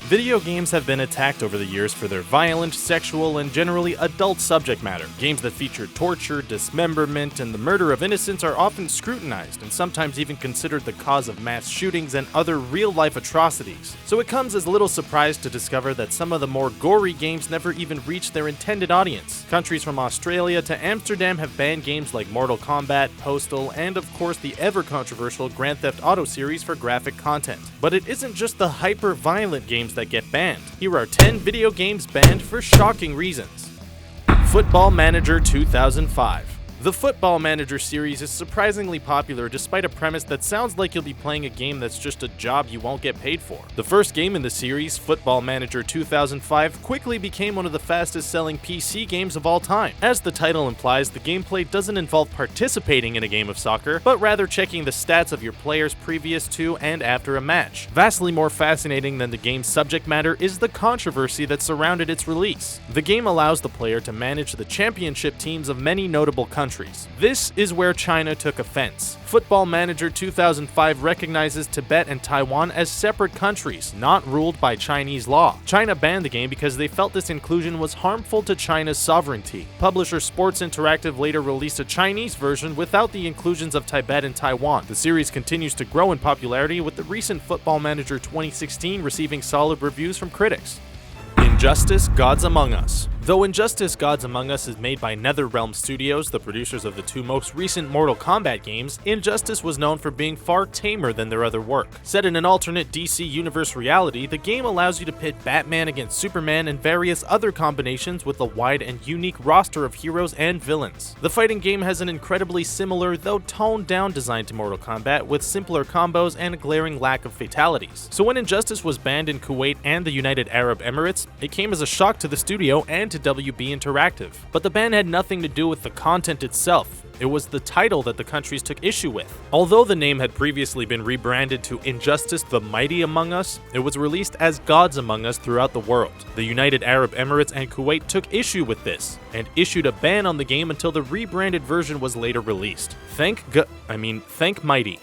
Video games have been attacked over the years for their violent, sexual, and generally adult subject matter. Games that feature torture, dismemberment, and the murder of innocents are often scrutinized and sometimes even considered the cause of mass shootings and other real-life atrocities. So it comes as little surprise to discover that some of the more gory games never even reach their intended audience. Countries from Australia to Amsterdam have banned games like Mortal Kombat, Postal, and of course the ever-controversial Grand Theft Auto series for graphic content. But it isn't just the hyper-violent games that get banned. Here are 10 video games banned for shocking reasons. Football Manager 2005. The Football Manager series is surprisingly popular despite a premise that sounds like you'll be playing a game that's just a job you won't get paid for. The first game in the series, Football Manager 2005, quickly became one of the fastest selling PC games of all time. As the title implies, the gameplay doesn't involve participating in a game of soccer, but rather checking the stats of your players previous to and after a match. Vastly more fascinating than the game's subject matter is the controversy that surrounded its release. The game allows the player to manage the championship teams of many notable countries. This is where China took offense. Football Manager 2005 recognizes Tibet and Taiwan as separate countries, not ruled by Chinese law. China banned the game because they felt this inclusion was harmful to China's sovereignty. Publisher Sports Interactive later released a Chinese version without the inclusions of Tibet and Taiwan. The series continues to grow in popularity, with the recent Football Manager 2016 receiving solid reviews from critics. Injustice: Gods Among Us. Though Injustice: Gods Among Us is made by NetherRealm Studios, the producers of the two most recent Mortal Kombat games, Injustice was known for being far tamer than their other work. Set in an alternate DC Universe reality, the game allows you to pit Batman against Superman and various other combinations with a wide and unique roster of heroes and villains. The fighting game has an incredibly similar, though toned-down design to Mortal Kombat, with simpler combos and a glaring lack of fatalities. So when Injustice was banned in Kuwait and the United Arab Emirates, it came as a shock to the studio and to WB Interactive. But the ban had nothing to do with the content itself. It was the title that the countries took issue with. Although the name had previously been rebranded to Injustice: The Mighty Among Us, it was released as Gods Among Us throughout the world. The United Arab Emirates and Kuwait took issue with this, and issued a ban on the game until the rebranded version was later released. Thank Mighty.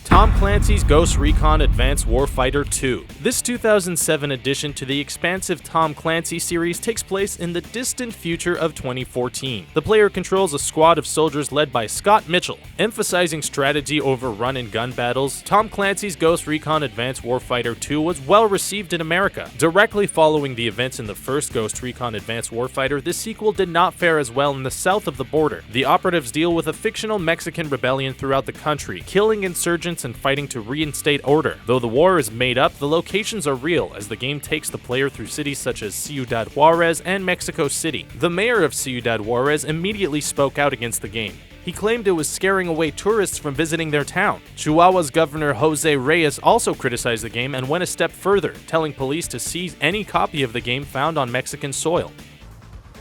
Tom Clancy's Ghost Recon Advanced Warfighter 2. This 2007 addition to the expansive Tom Clancy series takes place in the distant future of 2014. The player controls a squad of soldiers led by Scott Mitchell. Emphasizing strategy over run-and-gun battles, Tom Clancy's Ghost Recon Advanced Warfighter 2 was well received in America. Directly following the events in the first Ghost Recon Advanced Warfighter, the sequel did not fare as well in the south of the border. The operatives deal with a fictional Mexican rebellion throughout the country, killing insurgents and fighting to reinstate order. Though the war is made up, the locations are real, as the game takes the player through cities such as Ciudad Juarez and Mexico City. The mayor of Ciudad Juarez immediately spoke out against the game. He claimed it was scaring away tourists from visiting their town. Chihuahua's Governor Jose Reyes also criticized the game and went a step further, telling police to seize any copy of the game found on Mexican soil.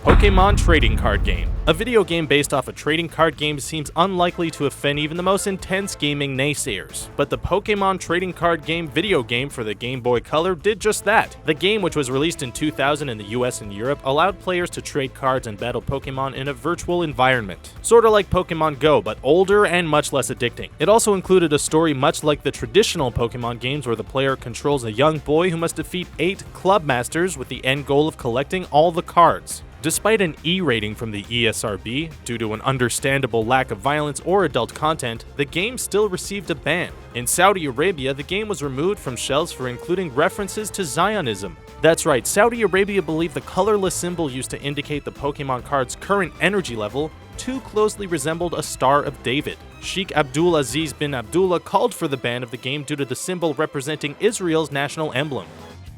Pokémon Trading Card Game. A video game based off a trading card game seems unlikely to offend even the most intense gaming naysayers, but the Pokémon Trading Card Game video game for the Game Boy Color did just that. The game, which was released in 2000 in the US and Europe, allowed players to trade cards and battle Pokémon in a virtual environment. Sorta like Pokémon Go, but older and much less addicting. It also included a story much like the traditional Pokémon games, where the player controls a young boy who must defeat 8 club masters with the end goal of collecting all the cards. Despite an E rating from the ESRB, due to an understandable lack of violence or adult content, the game still received a ban. In Saudi Arabia, the game was removed from shelves for including references to Zionism. That's right, Saudi Arabia believed the colorless symbol used to indicate the Pokémon card's current energy level too closely resembled a Star of David. Sheikh Abdul Aziz bin Abdullah called for the ban of the game due to the symbol representing Israel's national emblem.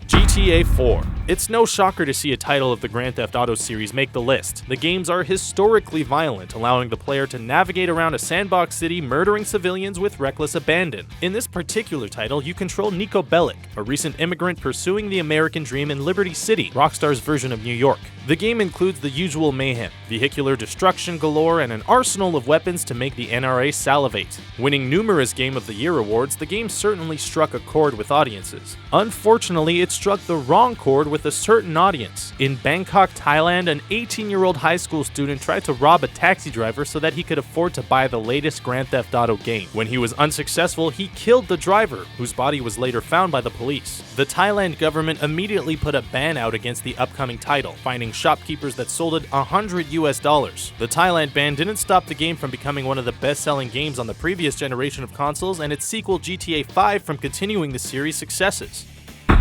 GTA 4. It's no shocker to see a title of the Grand Theft Auto series make the list. The games are historically violent, allowing the player to navigate around a sandbox city murdering civilians with reckless abandon. In this particular title, you control Niko Bellic, a recent immigrant pursuing the American dream in Liberty City, Rockstar's version of New York. The game includes the usual mayhem, vehicular destruction galore, and an arsenal of weapons to make the NRA salivate. Winning numerous Game of the Year awards, the game certainly struck a chord with audiences. Unfortunately, it struck the wrong chord with with a certain audience. In Bangkok, Thailand, an 18-year-old high school student tried to rob a taxi driver so that he could afford to buy the latest Grand Theft Auto game. When he was unsuccessful, he killed the driver, whose body was later found by the police. The Thailand government immediately put a ban out against the upcoming title, finding shopkeepers that sold it $100. The Thailand ban didn't stop the game from becoming one of the best-selling games on the previous generation of consoles, and its sequel GTA 5 from continuing the series' successes.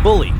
Bully.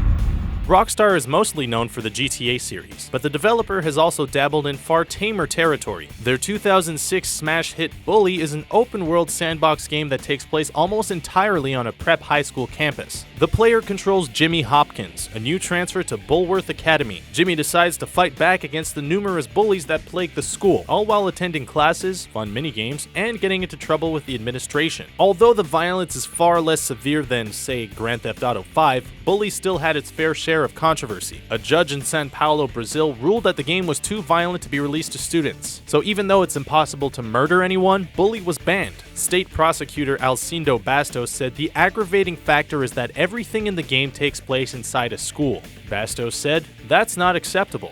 Rockstar is mostly known for the GTA series, but the developer has also dabbled in far tamer territory. Their 2006 smash hit Bully is an open-world sandbox game that takes place almost entirely on a prep high school campus. The player controls Jimmy Hopkins, a new transfer to Bulworth Academy. Jimmy decides to fight back against the numerous bullies that plague the school, all while attending classes, fun minigames, and getting into trouble with the administration. Although the violence is far less severe than, say, Grand Theft Auto 5, Bully still had its fair share of controversy. A judge in São Paulo, Brazil, ruled that the game was too violent to be released to students. So even though it's impossible to murder anyone, Bully was banned. State prosecutor Alcindo Bastos said the aggravating factor is that everything in the game takes place inside a school. Bastos said, "That's not acceptable."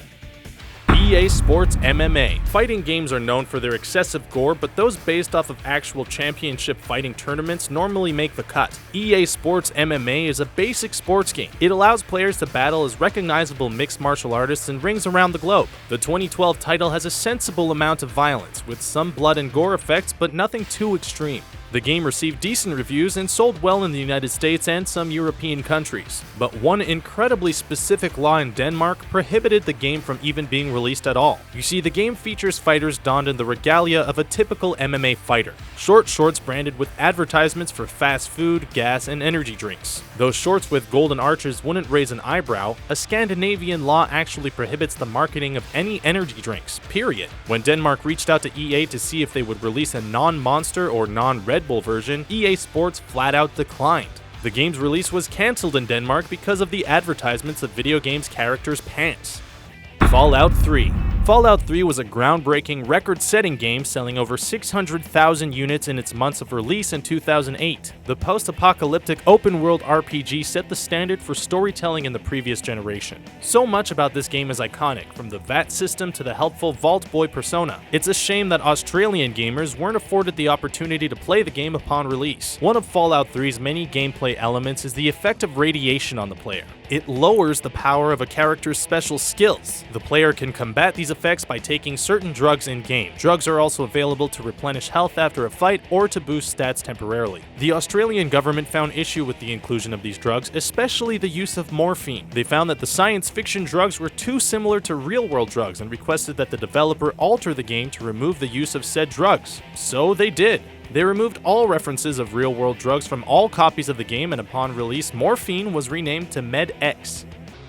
EA Sports MMA. Fighting games are known for their excessive gore, but those based off of actual championship fighting tournaments normally make the cut. EA Sports MMA is a basic sports game. It allows players to battle as recognizable mixed martial artists in rings around the globe. The 2012 title has a sensible amount of violence, with some blood and gore effects, but nothing too extreme. The game received decent reviews and sold well in the United States and some European countries. But one incredibly specific law in Denmark prohibited the game from even being released at all. You see, the game features fighters donned in the regalia of a typical MMA fighter. Short shorts branded with advertisements for fast food, gas, and energy drinks. Though shorts with golden arches wouldn't raise an eyebrow, a Scandinavian law actually prohibits the marketing of any energy drinks, period. When Denmark reached out to EA to see if they would release a non-Monster or non-Red Bull version, EA Sports flat out declined. The game's release was cancelled in Denmark because of the advertisements of video games characters' pants. Fallout 3. Fallout 3 was a groundbreaking, record-setting game selling over 600,000 units in its months of release in 2008. The post-apocalyptic open-world RPG set the standard for storytelling in the previous generation. So much about this game is iconic, from the VAT system to the helpful Vault Boy persona. It's a shame that Australian gamers weren't afforded the opportunity to play the game upon release. One of Fallout 3's many gameplay elements is the effect of radiation on the player. It lowers the power of a character's special skills. The player can combat these effects by taking certain drugs in-game. Drugs are also available to replenish health after a fight or to boost stats temporarily. The Australian government found issue with the inclusion of these drugs, especially the use of morphine. They found that the science fiction drugs were too similar to real-world drugs and requested that the developer alter the game to remove the use of said drugs. So they did. They removed all references of real-world drugs from all copies of the game, and upon release, morphine was renamed to Med-X.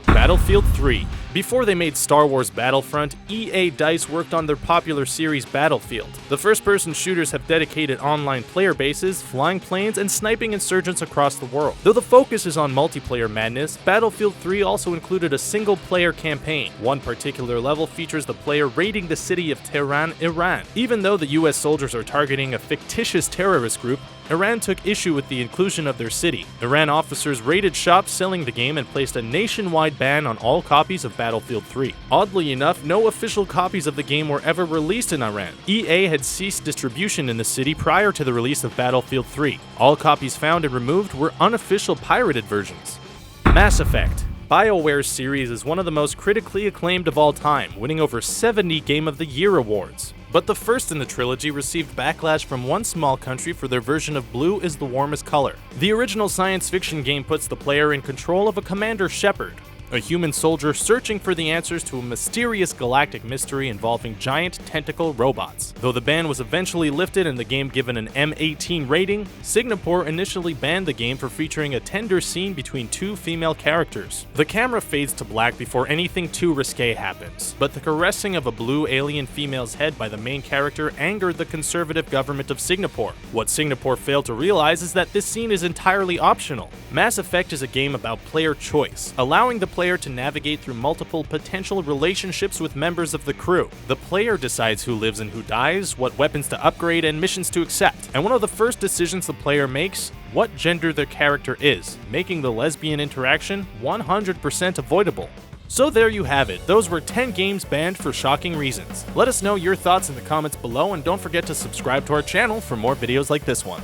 Battlefield 3. Before they made Star Wars Battlefront, EA DICE worked on their popular series Battlefield. The first-person shooters have dedicated online player bases, flying planes, and sniping insurgents across the world. Though the focus is on multiplayer madness, Battlefield 3 also included a single-player campaign. One particular level features the player raiding the city of Tehran, Iran. Even though the US soldiers are targeting a fictitious terrorist group, Iran took issue with the inclusion of their city. Iran officers raided shops selling the game and placed a nationwide ban on all copies of Battlefield 3. Oddly enough, no official copies of the game were ever released in Iran. EA had ceased distribution in the city prior to the release of Battlefield 3. All copies found and removed were unofficial pirated versions. Mass Effect. BioWare's series is one of the most critically acclaimed of all time, winning over 70 Game of the Year awards. But the first in the trilogy received backlash from one small country for their version of blue is the warmest color. The original science fiction game puts the player in control of a Commander Shepard, a human soldier searching for the answers to a mysterious galactic mystery involving giant tentacle robots. Though the ban was eventually lifted and the game given an M18 rating, Singapore initially banned the game for featuring a tender scene between two female characters. The camera fades to black before anything too risque happens, but the caressing of a blue alien female's head by the main character angered the conservative government of Singapore. What Singapore failed to realize is that this scene is entirely optional. Mass Effect is a game about player choice, allowing the player to navigate through multiple potential relationships with members of the crew. The player decides who lives and who dies, what weapons to upgrade, and missions to accept. And one of the first decisions the player makes, what gender their character is, making the lesbian interaction 100% avoidable. So there you have it, those were 10 games banned for shocking reasons. Let us know your thoughts in the comments below, and don't forget to subscribe to our channel for more videos like this one.